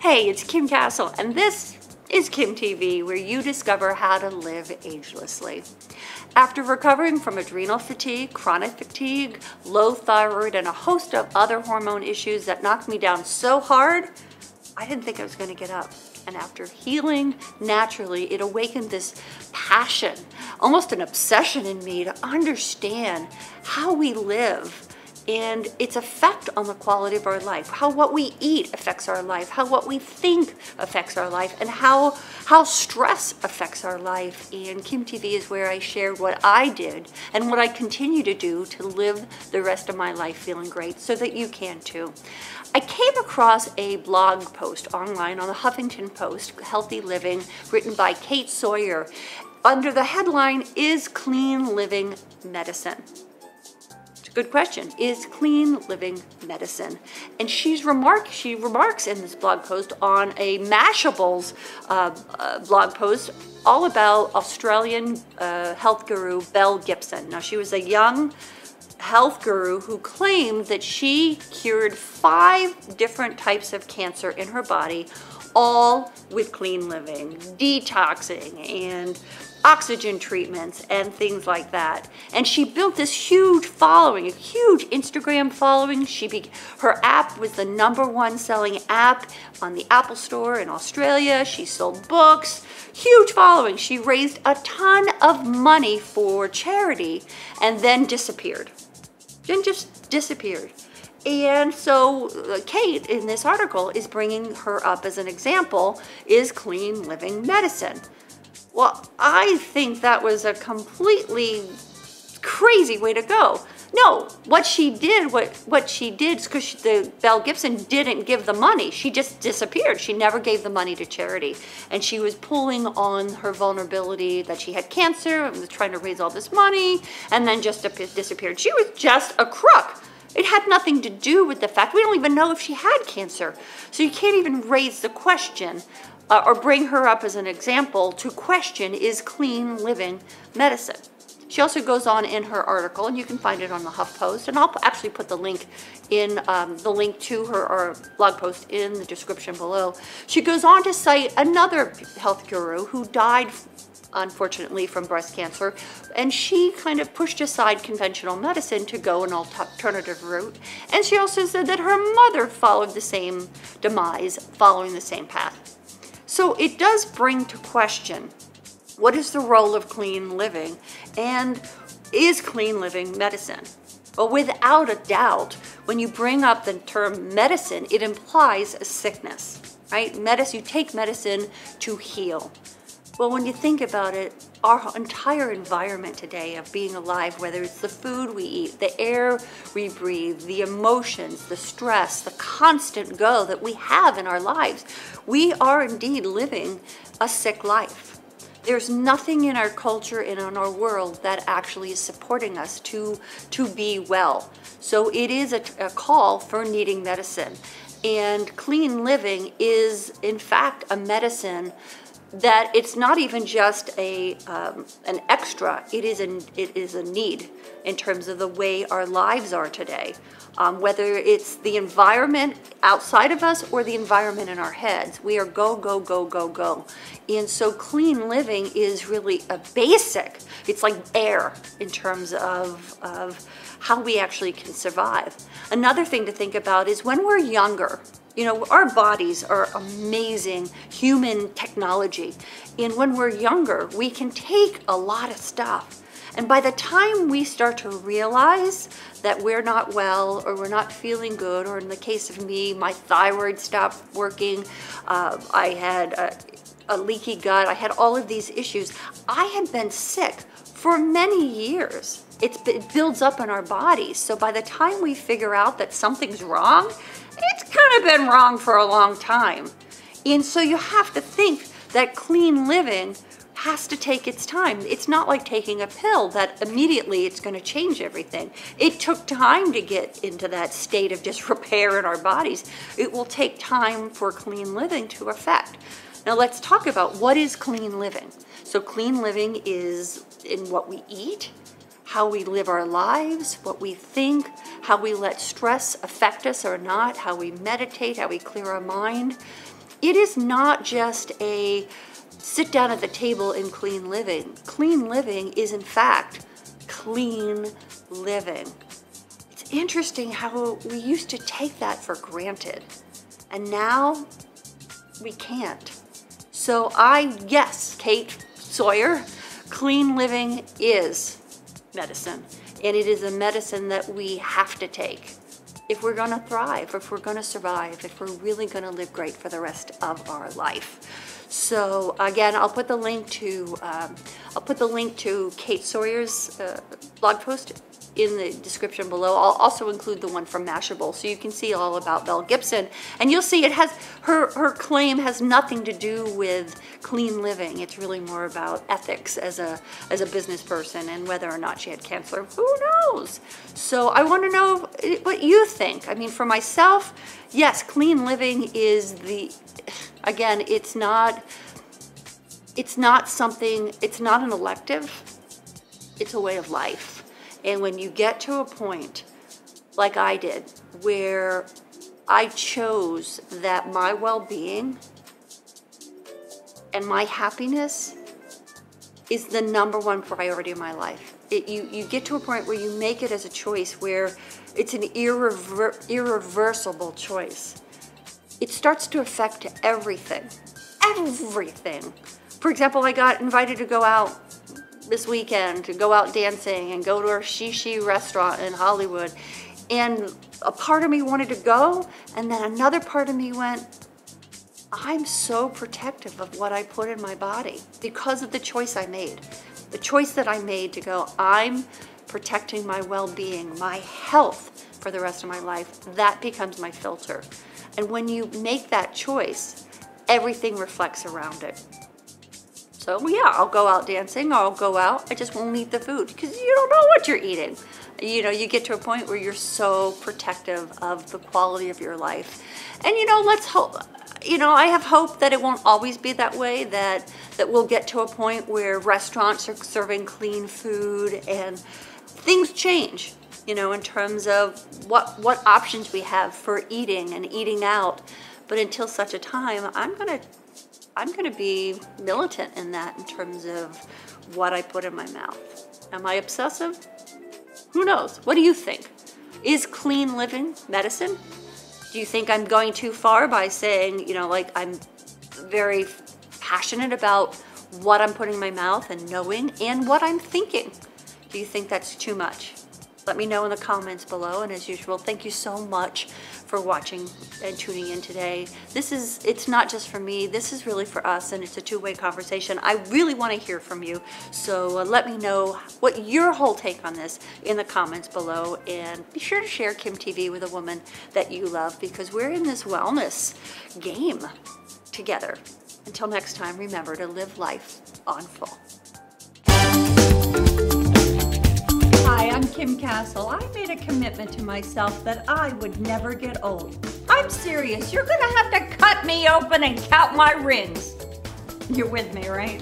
Hey, it's Kim Castle, and this is kimTV, where you discover how to live agelessly. After recovering from adrenal fatigue, chronic fatigue, low thyroid, and a host of other hormone issues that knocked me down so hard, I didn't think I was going to get up. And after healing naturally, it awakened this passion, almost an obsession in me to understand how we live and its effect on the quality of our life, how what we eat affects our life, how what we think affects our life, and how stress affects our life. And kimTV is where I shared what I did and what I continue to do to live the rest of my life feeling great so that you can too. I came across a blog post online on the Huffington Post, Healthy Living, written by Kate Sawyer, under the headline, "Is Clean Living Medicine?" Good question. Is clean living medicine? And she remarks in this blog post on a Mashables blog post all about Australian health guru Belle Gibson. Now, she was a young health guru who claimed that she cured 5 different types of cancer in her body, all with clean living, detoxing, and oxygen treatments and things like that. And she built this huge following, a huge Instagram following. Her app was the #1 selling app on the Apple Store in Australia. She sold books, huge following. She raised a ton of money for charity and then disappeared. Then just disappeared. And so Kate in this article is bringing her up as an example, is clean living medicine. Well, I think that was a completely crazy way to go. No, what she did is because the Belle Gibson didn't give the money. She just disappeared. She never gave the money to charity. And she was pulling on her vulnerability that she had cancer and was trying to raise all this money and then just disappeared. She was just a crook. It had nothing to do with the fact, we don't even know if she had cancer. So you can't even raise the question or bring her up as an example to question, is clean living medicine? She also goes on in her article, and you can find it on the Huff Post, and I'll actually put the link to her blog post in the description below. She goes on to cite another health guru who died, unfortunately, from breast cancer, and she kind of pushed aside conventional medicine to go an alternative route. And she also said that her mother followed the same demise, following the same path. So it does bring to question, what is the role of clean living, and is clean living medicine? Well, without a doubt, when you bring up the term medicine, it implies a sickness, right? You take medicine to heal. Well, when you think about it, our entire environment today of being alive, whether it's the food we eat, the air we breathe, the emotions, the stress, the constant go that we have in our lives, we are indeed living a sick life. There's nothing in our culture and in our world that actually is supporting us to be well. So it is a call for needing medicine. And clean living is, in fact, a medicine that it's not even just an extra, it is a need in terms of the way our lives are today. Whether it's the environment outside of us or the environment in our heads, we are go, go, go, go, go. And so clean living is really a basic, it's like air in terms of how we actually can survive. Another thing to think about is when we're younger, you know, our bodies are amazing human technology. And when we're younger, we can take a lot of stuff. And by the time we start to realize that we're not well or we're not feeling good, or in the case of me, my thyroid stopped working, I had a leaky gut, I had all of these issues. I had been sick for many years. It builds up in our bodies. So by the time we figure out that something's wrong, it's kind of been wrong for a long time. And so you have to think that clean living has to take its time. It's not like taking a pill that immediately it's going to change everything. It took time to get into that state of disrepair in our bodies. It will take time for clean living to affect. Now let's talk about what is clean living. So clean living is in what we eat, how we live our lives, what we think, how we let stress affect us or not, how we meditate, how we clear our mind. it is not just a sit down at the table in clean living. Clean living is in fact clean living. It's interesting how we used to take that for granted, and now we can't. So yes, Kate Sawyer, clean living is medicine, and it is a medicine that we have to take if we're gonna thrive, if we're gonna survive, if we're really gonna live great for the rest of our life. So again, I'll put the link to Kate Sawyer's blog post in the description below. I'll also include the one from Mashable, so you can see all about Belle Gibson, and you'll see it has her claim has nothing to do with clean living. It's really more about ethics as a business person, and whether or not she had cancer, who knows? So I want to know what you think. I mean, for myself, yes, clean living is again, it's not something, it's not an elective, it's a way of life. And when you get to a point, like I did, where I chose that my well-being and my happiness is the #1 priority of my life. You get to a point where you make it as a choice where it's an irreversible choice. It starts to affect everything. Everything. For example, I got invited to go out this weekend, to go out dancing and go to a shishi restaurant in Hollywood. And a part of me wanted to go, and then another part of me went, I'm so protective of what I put in my body because of the choice I made. The choice that I made to go, I'm protecting my well-being, my health for the rest of my life. That becomes my filter. And when you make that choice, everything reflects around it. So yeah, I'll go out dancing, or I'll go out, I just won't eat the food because you don't know what you're eating. You know, you get to a point where you're so protective of the quality of your life. And let's hope, I have hope that it won't always be that way, that we'll get to a point where restaurants are serving clean food and things change, in terms of what options we have for eating and eating out. But until such a time, I'm gonna be militant in that in terms of what I put in my mouth. Am I obsessive? Who knows? What do you think? Is clean living medicine? Do you think I'm going too far by saying, I'm very passionate about what I'm putting in my mouth and knowing and what I'm thinking? Do you think that's too much? Let me know in the comments below, and as usual, thank you so much for watching and tuning in today. It's not just for me, this is really for us, and it's a two-way conversation. I really want to hear from you, so let me know what your whole take on this in the comments below, and be sure to share kimTV with a woman that you love, because we're in this wellness game together. Until next time, remember to live life on full. Hi, I'm Kim Castle. I made a commitment to myself that I would never get old. I'm serious. You're gonna have to cut me open and count my rings. You're with me, right?